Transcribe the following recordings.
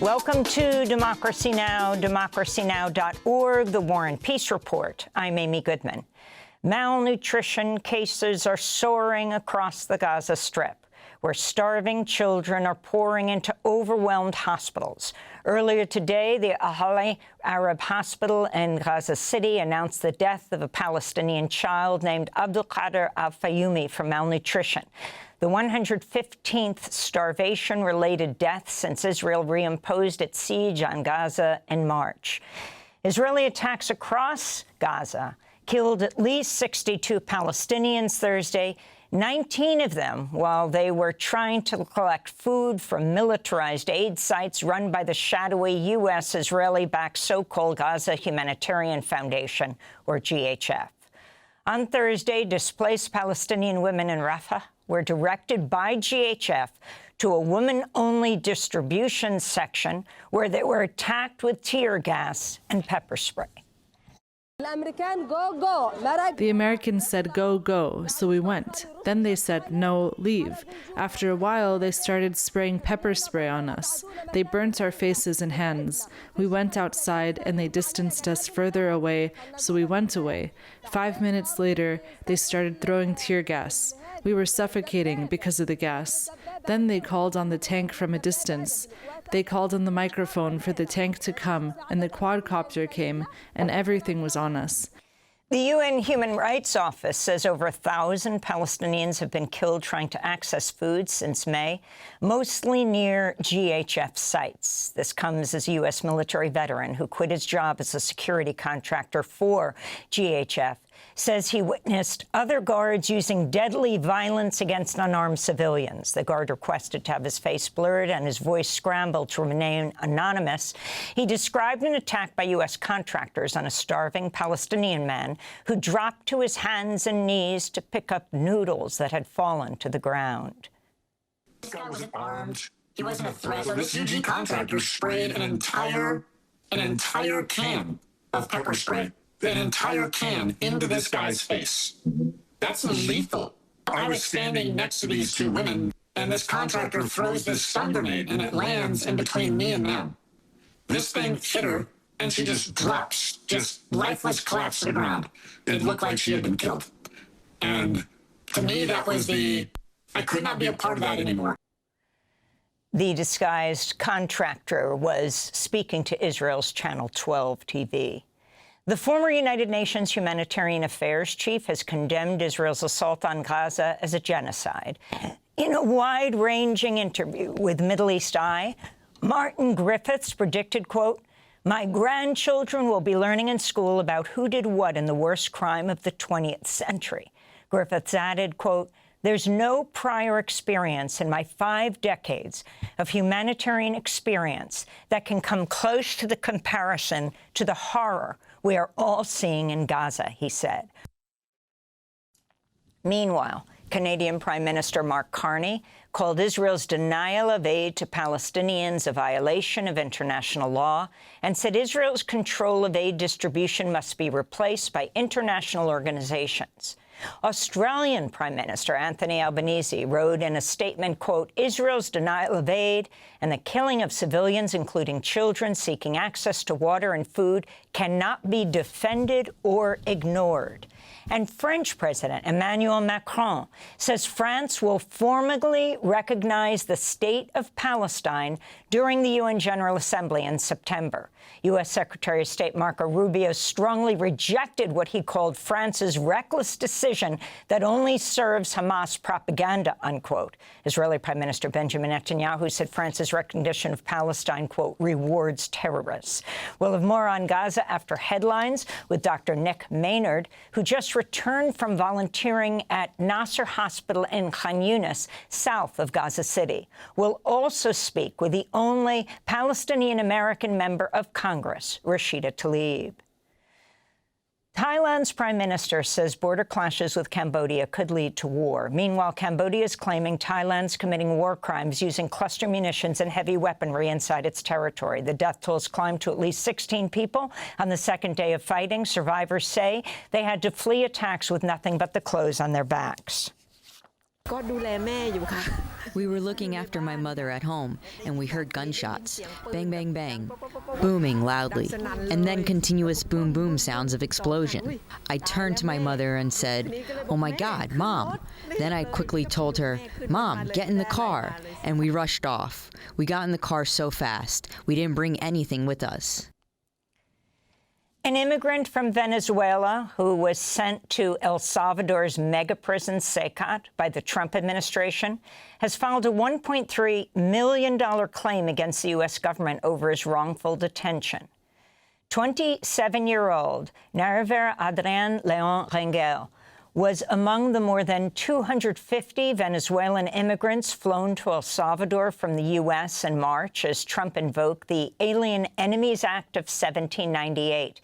Welcome to Democracy Now!, democracynow.org, the War and Peace Report. I'm Amy Goodman. Malnutrition cases are soaring across the Gaza Strip, where starving children are pouring into overwhelmed hospitals. Earlier today, the Ahli Arab Hospital in Gaza City announced the death of a Palestinian child named Abdul Qadir al-Fayumi from malnutrition, the 115th starvation-related death since Israel reimposed its siege on Gaza in March. Israeli attacks across Gaza killed at least 62 Palestinians Thursday, 19 of them while they were trying to collect food from militarized aid sites run by the shadowy U.S. Israeli-backed so-called Gaza Humanitarian Foundation, or GHF. On Thursday, displaced Palestinian women in Rafah were directed by GHF to a woman-only distribution section where they were attacked with tear gas and pepper spray. The Americans said, go, go, so we went. Then they said, no, leave. After a while, they started spraying pepper spray on us. They burnt our faces and hands. We went outside, and they distanced us further away, so we went away. 5 minutes later, they started throwing tear gas. We were suffocating because of the gas. Then they called on the tank from a distance. They called on the microphone for the tank to come, and the quadcopter came, and everything was on us. The UN Human Rights Office says over 1,000 Palestinians have been killed trying to access food since May, mostly near GHF sites. This comes as a U.S. military veteran who quit his job as a security contractor for GHF says he witnessed other guards using deadly violence against unarmed civilians. The guard requested to have his face blurred and his voice scrambled to remain anonymous. He described an attack by U.S. contractors on a starving Palestinian man who dropped to his hands and knees to pick up noodles that had fallen to the ground. This guy wasn't armed. He wasn't a threat. So this UG contractor sprayed an entire can of pepper spray, an entire can into this guy's face. That's lethal. I was standing next to these two women, and this contractor throws this stun grenade, and it lands in between me and them. This thing hit her, and she just drops, just lifeless, collapsed to the ground. It looked like she had been killed. And to me, that was I could not be a part of that anymore. The disguised contractor was speaking to Israel's Channel 12 TV. The former United Nations Humanitarian Affairs chief has condemned Israel's assault on Gaza as a genocide. In a wide-ranging interview with Middle East Eye, Martin Griffiths predicted, quote, "My grandchildren will be learning in school about who did what in the worst crime of the 20th century. Griffiths added, quote, "There's no prior experience in my 5 decades of humanitarian experience that can come close to the comparison to the horror we are all seeing in Gaza," he said. Meanwhile, Canadian Prime Minister Mark Carney called Israel's denial of aid to Palestinians a violation of international law and said Israel's control of aid distribution must be replaced by international organizations. Australian Prime Minister Anthony Albanese wrote in a statement, quote, "Israel's denial of aid and the killing of civilians, including children seeking access to water and food, cannot be defended or ignored." And French President Emmanuel Macron says France will formally recognize the state of Palestine during the UN General Assembly in September. U.S. Secretary of State Marco Rubio strongly rejected what he called France's reckless decision that only serves Hamas propaganda, unquote. Israeli Prime Minister Benjamin Netanyahu said France's recognition of Palestine, quote, rewards terrorists. We'll have more on Gaza after headlines with Dr. Nick Maynard, who just returned from volunteering at Nasser Hospital in Khan Yunis, south of Gaza City. We'll also speak with the only Palestinian-American member of Congress, Rashida Tlaib. Thailand's prime minister says border clashes with Cambodia could lead to war. Meanwhile, Cambodia is claiming Thailand's committing war crimes using cluster munitions and heavy weaponry inside its territory. The death tolls climbed to at least 16 people on the second day of fighting. Survivors say they had to flee attacks with nothing but the clothes on their backs. We were looking after my mother at home, and we heard gunshots. Bang, bang, bang. Booming loudly. And then continuous boom, boom sounds of explosion. I turned to my mother and said, "Oh my God, Mom." Then I quickly told her, "Mom, get in the car." And we rushed off. We got in the car so fast. We didn't bring anything with us. An immigrant from Venezuela who was sent to El Salvador's mega prison SECAT by the Trump administration has filed a $1.3 million claim against the U.S. government over his wrongful detention. 27-year-old Nariver Adrian Leon Rangel was among the more than 250 Venezuelan immigrants flown to El Salvador from the U.S. in March as Trump invoked the Alien Enemies Act of 1798.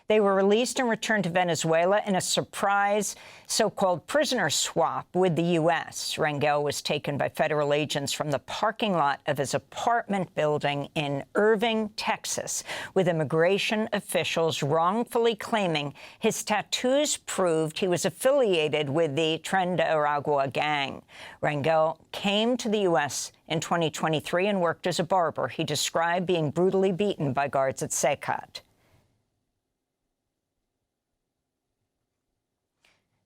They were released and returned to Venezuela in a surprise so-called prisoner swap with the U.S. Rangel was taken by federal agents from the parking lot of his apartment building in Irving, Texas, with immigration officials wrongfully claiming his tattoos proved he was affiliated with the Tren de Aragua gang. Rangel came to the U.S. in 2023 and worked as a barber. He described being brutally beaten by guards at SECAT.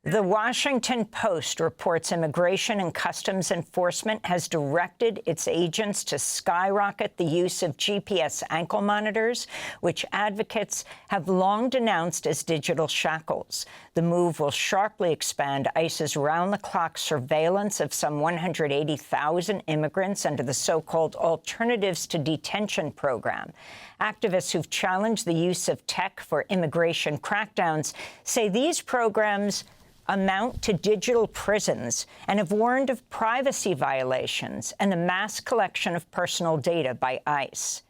The Washington Post reports Immigration and Customs Enforcement has directed its agents to skyrocket the use of GPS ankle monitors, which advocates have long denounced as digital shackles. The move will sharply expand ICE's round-the-clock surveillance of some 180,000 immigrants under the so-called Alternatives to Detention program. Activists who've challenged the use of tech for immigration crackdowns say these programs amount to digital prisons and have warned of privacy violations and the mass collection of personal data by ICE.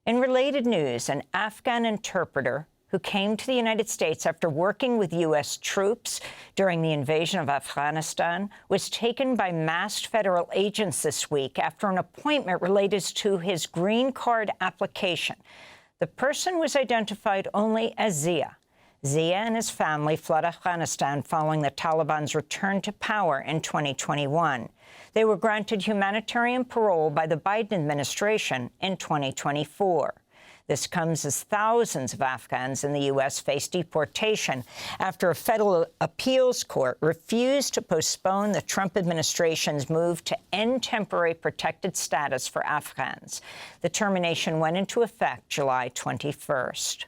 In related news, an Afghan interpreter who came to the United States after working with U.S. troops during the invasion of Afghanistan was taken by masked federal agents this week after an appointment related to his green card application. The person was identified only as Zia. Zia and his family fled Afghanistan following the Taliban's return to power in 2021. They were granted humanitarian parole by the Biden administration in 2024. This comes as thousands of Afghans in the U.S. face deportation after a federal appeals court refused to postpone the Trump administration's move to end temporary protected status for Afghans. The termination went into effect July 21st.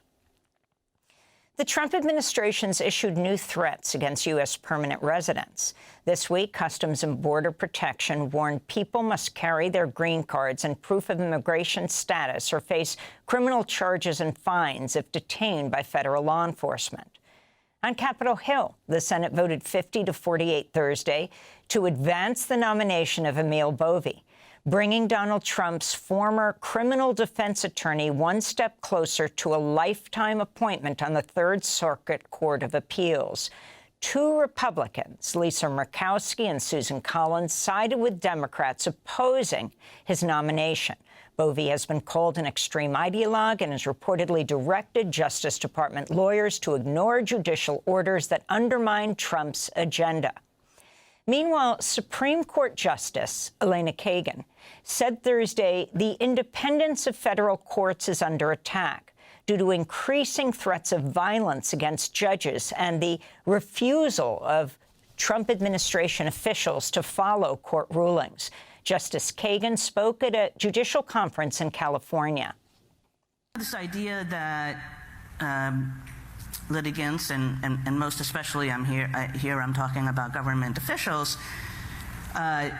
The Trump administration's issued new threats against U.S. permanent residents. This week, Customs and Border Protection warned people must carry their green cards and proof of immigration status or face criminal charges and fines if detained by federal law enforcement. On Capitol Hill, the Senate voted 50-48 Thursday to advance the nomination of Emil Bovee, bringing Donald Trump's former criminal defense attorney one step closer to a lifetime appointment on the Third Circuit Court of Appeals. Two Republicans, Lisa Murkowski and Susan Collins, sided with Democrats opposing his nomination. Bovee has been called an extreme ideologue and has reportedly directed Justice Department lawyers to ignore judicial orders that undermine Trump's agenda. Meanwhile, Supreme Court Justice Elena Kagan said Thursday the independence of federal courts is under attack due to increasing threats of violence against judges and the refusal of Trump administration officials to follow court rulings. Justice Kagan spoke at a judicial conference in California. This idea that litigants, and most especially I'm talking about government officials,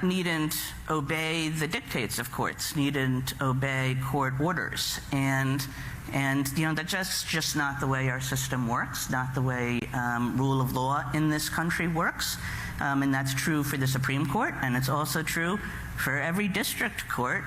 needn't obey the dictates of courts, needn't obey court orders. And that's just not the way our system works, not the way rule of law in this country works. And that's true for the Supreme Court, and it's also true for every district court.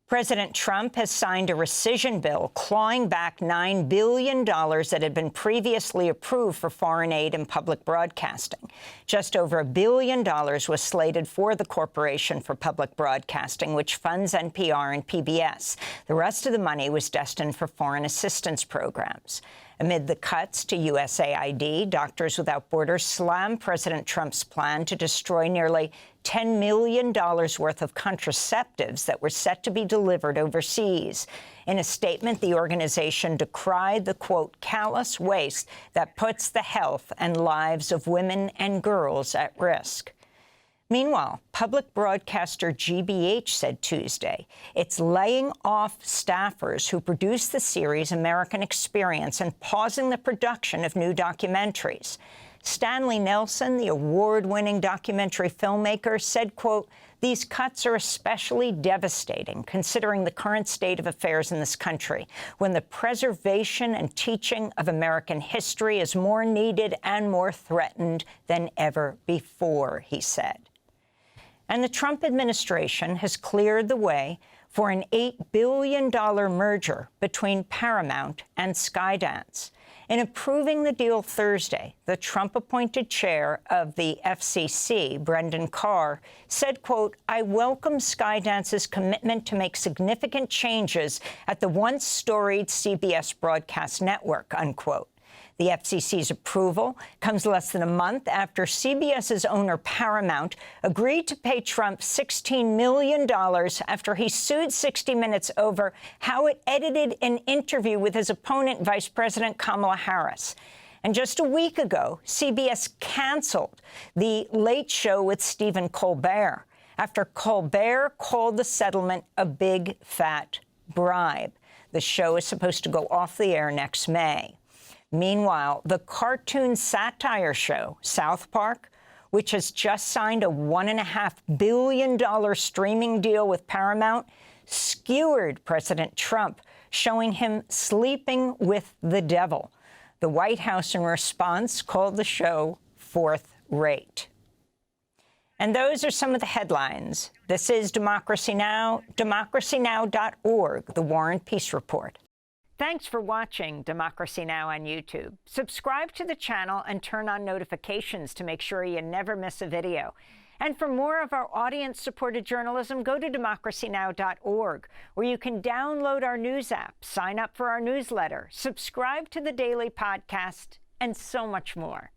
President Trump has signed a recision bill clawing back $9 billion that had been previously approved for foreign aid and public broadcasting. Just over $1 billion was slated for the Corporation for Public Broadcasting, which funds NPR and PBS. The rest of the money was destined for foreign assistance programs. Amid the cuts to USAID, Doctors Without Borders slammed President Trump's plan to destroy nearly $10 million worth of contraceptives that were set to be delivered overseas. In a statement, the organization decried the, quote, callous waste that puts the health and lives of women and girls at risk. Meanwhile, public broadcaster GBH said Tuesday it's laying off staffers who produce the series American Experience and pausing the production of new documentaries. Stanley Nelson, the award-winning documentary filmmaker, said, quote, these cuts are especially devastating considering the current state of affairs in this country, when the preservation and teaching of American history is more needed and more threatened than ever before, he said. And the Trump administration has cleared the way for an $8 billion merger between Paramount and Skydance. In approving the deal Thursday, the Trump-appointed chair of the FCC, Brendan Carr, said, quote, I welcome Skydance's commitment to make significant changes at the once storied CBS broadcast network, unquote. The FCC's approval comes less than a month after CBS's owner, Paramount, agreed to pay Trump $16 million after he sued 60 Minutes over how it edited an interview with his opponent, Vice President Kamala Harris. And just a week ago, CBS canceled The Late Show with Stephen Colbert after Colbert called the settlement a big, fat bribe. The show is supposed to go off the air next May. Meanwhile, the cartoon satire show, South Park, which has just signed a $1.5 billion streaming deal with Paramount, skewered President Trump, showing him sleeping with the devil. The White House, in response, called the show fourth rate. And those are some of the headlines. This is Democracy Now!, democracynow.org, The War and Peace Report. Thanks for watching Democracy Now! On YouTube. Subscribe to the channel and turn on notifications to make sure you never miss a video. And for more of our audience-supported journalism, go to democracynow.org, where you can download our news app, sign up for our newsletter, subscribe to the daily podcast, and so much more.